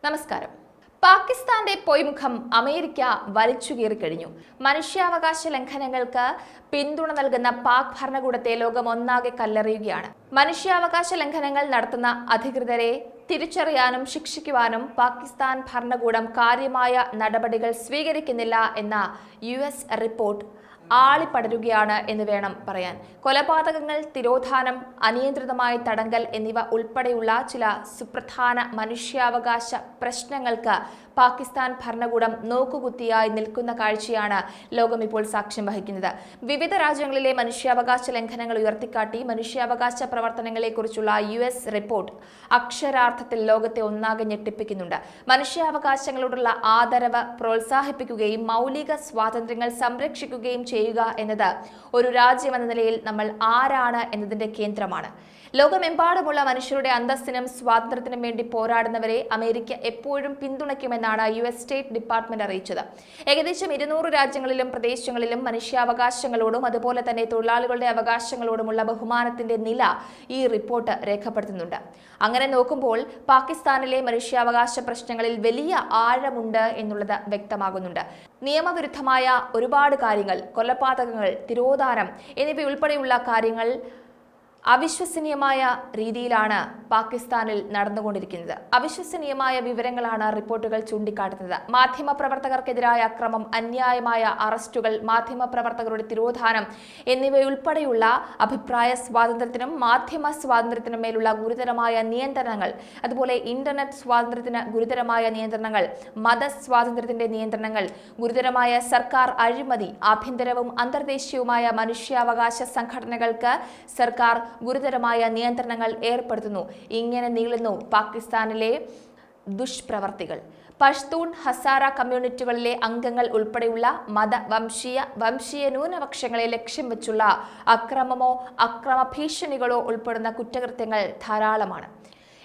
നമസ്കാരം. പാകിസ്ഥാന്റെ പൊയ്മുഖം അമേരിക്ക വലിച്ചുകീറി കഴിഞ്ഞു. മനുഷ്യാവകാശ ലംഘനങ്ങൾക്ക് പിന്തുണ നൽകുന്ന പാക് ഭരണകൂടത്തെ ലോകം ഒന്നാകെ കല്ലെറിയുകയാണ്. മനുഷ്യാവകാശ ലംഘനങ്ങൾ നടത്തുന്ന അധികൃതരെ തിരിച്ചറിയാനും ശിക്ഷിക്കുവാനും പാകിസ്ഥാൻ ഭരണകൂടം കാര്യമായ നടപടികൾ സ്വീകരിക്കുന്നില്ല എന്ന US റിപ്പോർട്ട് ആളിപ്പടരുകയാണ് എന്ന് വേണം പറയാൻ. കൊലപാതകങ്ങൾ, തിരോധാനം, അനിയന്ത്രിതമായ തടങ്കൽ എന്നിവ ഉൾപ്പെടെയുള്ള ചില സുപ്രധാന മനുഷ്യാവകാശ പ്രശ്നങ്ങൾക്ക് പാകിസ്ഥാൻ ഭരണകൂടം നോക്കുകുത്തിയായി നിൽക്കുന്ന കാഴ്ചയാണ് ലോകം ഇപ്പോൾ സാക്ഷ്യം വഹിക്കുന്നത്. വിവിധ രാജ്യങ്ങളിലെ മനുഷ്യാവകാശ ലംഘനങ്ങൾ ഉയർത്തിക്കാട്ടി മനുഷ്യാവകാശ പ്രവർത്തനങ്ങളെക്കുറിച്ചുള്ള US റിപ്പോർട്ട് അക്ഷരാർത്ഥത്തിൽ ലോകത്തെ ഒന്നാകെ ഞെട്ടിപ്പിക്കുന്നുണ്ട്. മനുഷ്യാവകാശങ്ങളോടുള്ള ആദരവ് പ്രോത്സാഹിപ്പിക്കുകയും മൗലിക സ്വാതന്ത്ര്യങ്ങൾ സംരക്ഷിക്കുകയും ചെയ്യുക എന്നത് ഒരു രാജ്യമെന്ന നിലയിൽ നമ്മൾ ആരാണ് എന്നതിന്റെ കേന്ദ്രമാണ്. ലോകമെമ്പാടുമുള്ള മനുഷ്യരുടെ അന്തസ്സിനും സ്വാതന്ത്ര്യത്തിനും വേണ്ടി പോരാടുന്നവരെ അമേരിക്ക എപ്പോഴും പിന്തുണയ്ക്കുമെന്നാണ് US സ്റ്റേറ്റ് ഡിപ്പാർട്ട്മെന്റ് അറിയിച്ചത്. ഏകദേശം 200 രാജ്യങ്ങളിലും പ്രദേശങ്ങളിലും മനുഷ്യാവകാശങ്ങളോടും അതുപോലെ തന്നെ തൊഴിലാളികളുടെ അവകാശങ്ങളോടുമുള്ള ബഹുമാനത്തിന്റെ നില ഈ റിപ്പോർട്ട് രേഖപ്പെടുത്തുന്നുണ്ട്. അങ്ങനെ നോക്കുമ്പോൾ പാകിസ്ഥാനിലെ മനുഷ്യാവകാശ പ്രശ്നങ്ങളിൽ വലിയ ആഴമുണ്ട് എന്നുള്ളത് വ്യക്തമാകുന്നുണ്ട്. നിയമവിരുദ്ധമായ ഒരുപാട് കാര്യങ്ങൾ, കൊലപാതകങ്ങൾ, തിരോധാനം എന്നിവയുൾപ്പെടെയുള്ള കാര്യങ്ങൾ അവിശ്വസനീയമായ രീതിയിലാണ് പാകിസ്ഥാനിൽ നടന്നുകൊണ്ടിരിക്കുന്നത്. അവിശ്വസനീയമായ വിവരങ്ങളാണ് റിപ്പോർട്ടുകൾ ചൂണ്ടിക്കാട്ടുന്നത്. മാധ്യമപ്രവർത്തകർക്കെതിരായ അക്രമം, അന്യായമായ അറസ്റ്റുകൾ, മാധ്യമപ്രവർത്തകരുടെ തിരോധാനം എന്നിവയുൾപ്പെടെയുള്ള അഭിപ്രായ സ്വാതന്ത്ര്യത്തിനും മാധ്യമ സ്വാതന്ത്ര്യത്തിനും മേലുള്ള ഗുരുതരമായ നിയന്ത്രണങ്ങൾ, അതുപോലെ ഇന്റർനെറ്റ് സ്വാതന്ത്ര്യത്തിന് ഗുരുതരമായ നിയന്ത്രണങ്ങൾ, മതസ്വാതന്ത്ര്യത്തിന്റെ നിയന്ത്രണങ്ങൾ, ഗുരുതരമായ സർക്കാർ അഴിമതി, ആഭ്യന്തരവും അന്തർദേശീയവുമായ മനുഷ്യാവകാശ സംഘടനകൾക്ക് സർക്കാർ ഗുരുതരമായ നിയന്ത്രണങ്ങൾ ഏർപ്പെടുത്തുന്നു. ഇങ്ങനെ നീളുന്നു പാകിസ്ഥാനിലെ ദുഷ്പ്രവർത്തികൾ. പഷ്തൂൺ, ഹസാര കമ്മ്യൂണിറ്റികളിലെ അംഗങ്ങൾ ഉൾപ്പെടെയുള്ള മത, വംശീയ ന്യൂനപക്ഷങ്ങളെ ലക്ഷ്യം വെച്ചുള്ള അക്രമമോ അക്രമ ഭീഷണികളോ ഉൾപ്പെടുന്ന കുറ്റകൃത്യങ്ങൾ ധാരാളമാണ്.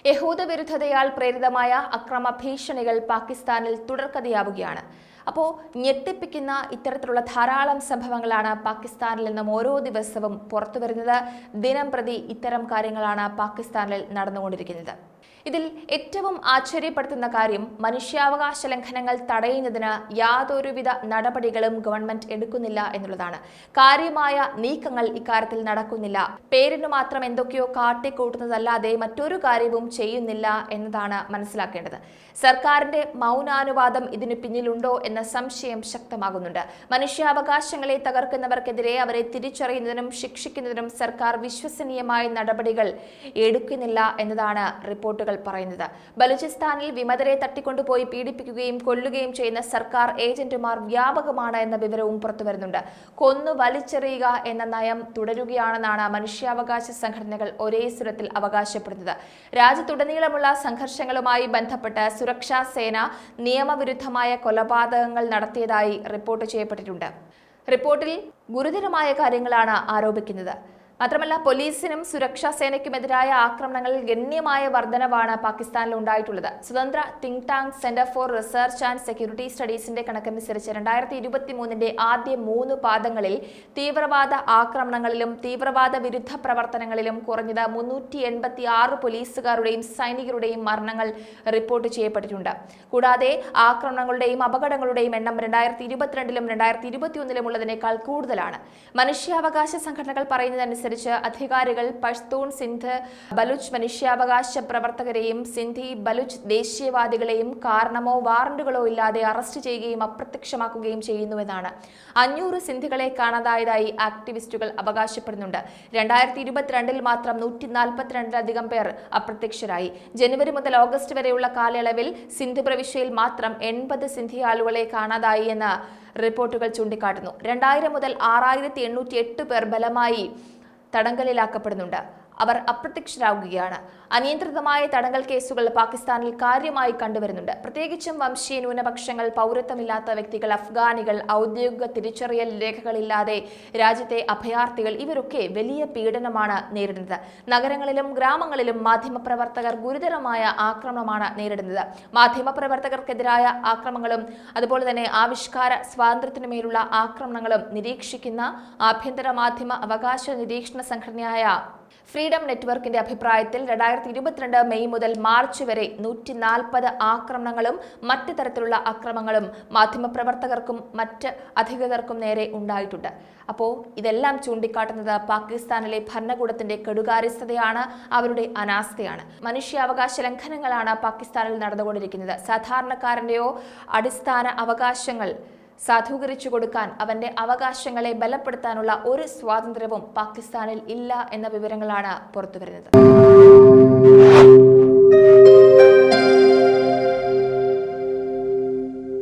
യഹൂദ വിരുദ്ധതയാൽ പ്രേരിതമായ അക്രമ ഭീഷണികൾ പാകിസ്ഥാനിൽ തുടർക്കഥയാവുകയാണ്. അപ്പോൾ ഞെട്ടിപ്പിക്കുന്ന ഇത്തരത്തിലുള്ള ധാരാളം സംഭവങ്ങളാണ് പാകിസ്ഥാനിൽ നിന്നും ഓരോ ദിവസവും പുറത്തു വരുന്നത്. ദിനം പ്രതി ഇത്തരം കാര്യങ്ങളാണ് പാകിസ്ഥാനിൽ നടന്നുകൊണ്ടിരിക്കുന്നത്. ഇതിൽ ഏറ്റവും ആശ്ചര്യപ്പെടുത്തുന്ന കാര്യം, മനുഷ്യാവകാശ ലംഘനങ്ങൾ തടയുന്നതിന് യാതൊരുവിധ നടപടികളും ഗവൺമെന്റ് എടുക്കുന്നില്ല എന്നുള്ളതാണ്. കാര്യമായ നീക്കങ്ങൾ ഇക്കാര്യത്തിൽ നടക്കുന്നില്ല. പേരിന് മാത്രം എന്തൊക്കെയോ കാട്ടിക്കൂട്ടുന്നതല്ലാതെ മറ്റൊരു കാര്യവും ചെയ്യുന്നില്ല എന്നതാണ് മനസ്സിലാക്കേണ്ടത്. സർക്കാരിന്റെ മൗനാനുവാദം ഇതിന് പിന്നിലുണ്ടോ എന്ന സംശയം ശക്തമാകുന്നുണ്ട്. മനുഷ്യാവകാശങ്ങളെ തകർക്കുന്നവർക്കെതിരെ അവരെ തിരിച്ചറിയുന്നതിനും ശിക്ഷിക്കുന്നതിനും സർക്കാർ വിശ്വസനീയമായ നടപടികൾ എടുക്കുന്നില്ല എന്നതാണ് റിപ്പോർട്ടുകൾ പറയുന്നത്. ബലൂചിസ്ഥാനിൽ വിമതരെ തട്ടിക്കൊണ്ടുപോയി പീഡിപ്പിക്കുകയും കൊല്ലുകയും ചെയ്യുന്ന സർക്കാർ ഏജന്റുമാർ വ്യാപകമാണ് എന്ന വിവരവും പുറത്തുവരുന്നുണ്ട്. കൊന്നു വലിച്ചെറിയുക എന്ന നയം തുടരുകയാണെന്നാണ് മനുഷ്യാവകാശ സംഘടനകൾ ഒരേ സ്വരത്തിൽ അവകാശപ്പെടുന്നത്. രാജ്യത്തുടനീളമുള്ള സംഘർഷങ്ങളുമായി ബന്ധപ്പെട്ട് സുരക്ഷാ സേന നിയമവിരുദ്ധമായ കൊലപാതകങ്ങൾ നടത്തിയതായി റിപ്പോർട്ട് ചെയ്യപ്പെട്ടിട്ടുണ്ട്. റിപ്പോർട്ടിൽ ഗുരുതരമായ കാര്യങ്ങളാണ് ആരോപിക്കുന്നത്. മാത്രമല്ല, പോലീസിനും സുരക്ഷാ സേനയ്ക്കുമെതിരായ ആക്രമണങ്ങളിൽ ഗണ്യമായ വർധനവാണ് പാകിസ്ഥാനിൽ ഉണ്ടായിട്ടുള്ളത്. സ്വതന്ത്ര think tank centre for research and security സ്റ്റഡീസിന്റെ കണക്കനുസരിച്ച് 2023 ആദ്യ 3 പാദങ്ങളിൽ തീവ്രവാദ ആക്രമണങ്ങളിലും തീവ്രവാദ വിരുദ്ധ പ്രവർത്തനങ്ങളിലും കുറഞ്ഞത് 386 പോലീസുകാരുടെയും സൈനികരുടെയും മരണങ്ങൾ റിപ്പോർട്ട് ചെയ്യപ്പെട്ടിട്ടുണ്ട്. കൂടാതെ ആക്രമണങ്ങളുടെയും അപകടങ്ങളുടെയും എണ്ണം 2022 2021 ഉള്ളതിനേക്കാൾ കൂടുതലാണ്. മനുഷ്യാവകാശ സംഘടനകൾ പറയുന്നതനുസരിച്ച് അധികാരികൾ പഷ്തൂൺ, സിന്ധ്, ബലൂച്ച് മനുഷ്യാവകാശ പ്രവർത്തകരെയും സിന്ധി, ബലൂച്ച് ദേശീയവാദികളെയും കാരണമോ വാറന്റുകളോ ഇല്ലാതെ അറസ്റ്റ് ചെയ്യുകയും അപ്രത്യക്ഷമാക്കുകയും ചെയ്യുന്നുവെന്നാണ്. 500 സിന്ധികളെ കാണാതായതായി ആക്ടിവിസ്റ്റുകൾ അവകാശപ്പെടുന്നുണ്ട്. 2022 മാത്രം 142 പേർ അപ്രത്യക്ഷരായി. ജനുവരി മുതൽ ഓഗസ്റ്റ് വരെയുള്ള കാലയളവിൽ സിന്ധ് പ്രവിശ്യയിൽ മാത്രം 80 സിന്ധി ആളുകളെ കാണാതായി എന്ന് റിപ്പോർട്ടുകൾ ചൂണ്ടിക്കാട്ടുന്നു. 2000 മുതൽ 6808 പേർ ബലമായി തടങ്കലിലാക്കപ്പെടുന്നുണ്ട്. അവർ അപ്രത്യക്ഷരാകുകയാണ്. അനിയന്ത്രിതമായ തടങ്കൽ കേസുകൾ പാകിസ്ഥാനിൽ കാര്യമായി കണ്ടുവരുന്നുണ്ട്. പ്രത്യേകിച്ചും വംശീയ ന്യൂനപക്ഷങ്ങൾ, പൗരത്വമില്ലാത്ത വ്യക്തികൾ, അഫ്ഗാനികൾ, ഔദ്യോഗിക തിരിച്ചറിയൽ രേഖകളില്ലാതെ രാജ്യത്തെ അഭയാർത്ഥികൾ, ഇവരൊക്കെ വലിയ പീഡനമാണ് നേരിടുന്നത്. നഗരങ്ങളിലും ഗ്രാമങ്ങളിലും മാധ്യമപ്രവർത്തകർ ഗുരുതരമായ ആക്രമണമാണ് നേരിടുന്നത്. മാധ്യമപ്രവർത്തകർക്കെതിരായ ആക്രമണങ്ങളും അതുപോലെ തന്നെ ആവിഷ്കാര സ്വാതന്ത്ര്യത്തിനുമേലുള്ള ആക്രമണങ്ങളും നിരീക്ഷിക്കുന്ന ആഭ്യന്തര മാധ്യമ അവകാശ നിരീക്ഷണ സംഘടനയായ ഫ്രീഡം നെറ്റ്വർക്കിന്റെ അഭിപ്രായത്തിൽ 2022 മെയ് മുതൽ മാർച്ച് വരെ 140 ആക്രമണങ്ങളും മറ്റ് തരത്തിലുള്ള അക്രമങ്ങളും മാധ്യമപ്രവർത്തകർക്കും മറ്റ് അധികൃതർക്കും നേരെ ഉണ്ടായിട്ടുണ്ട്. അപ്പോൾ ഇതെല്ലാം ചൂണ്ടിക്കാട്ടുന്നത് പാകിസ്ഥാനിലെ ഭരണകൂടത്തിന്റെ കെടുകാര്യസ്ഥതയാണ്, അവരുടെ അനാസ്ഥയാണ്. മനുഷ്യാവകാശ ലംഘനങ്ങളാണ് പാകിസ്ഥാനിൽ നടന്നുകൊണ്ടിരിക്കുന്നത്. സാധാരണക്കാരന്റെയോ അടിസ്ഥാന അവകാശങ്ങൾ സാധൂകരിച്ചു കൊടുക്കാൻ, അവന്റെ അവകാശങ്ങളെ ബലപ്പെടുത്താനുള്ള ഒരു സ്വാതന്ത്ര്യവും പാകിസ്ഥാനിൽ ഇല്ല എന്ന വിവരങ്ങളാണ് പുറത്തുവരുന്നത്.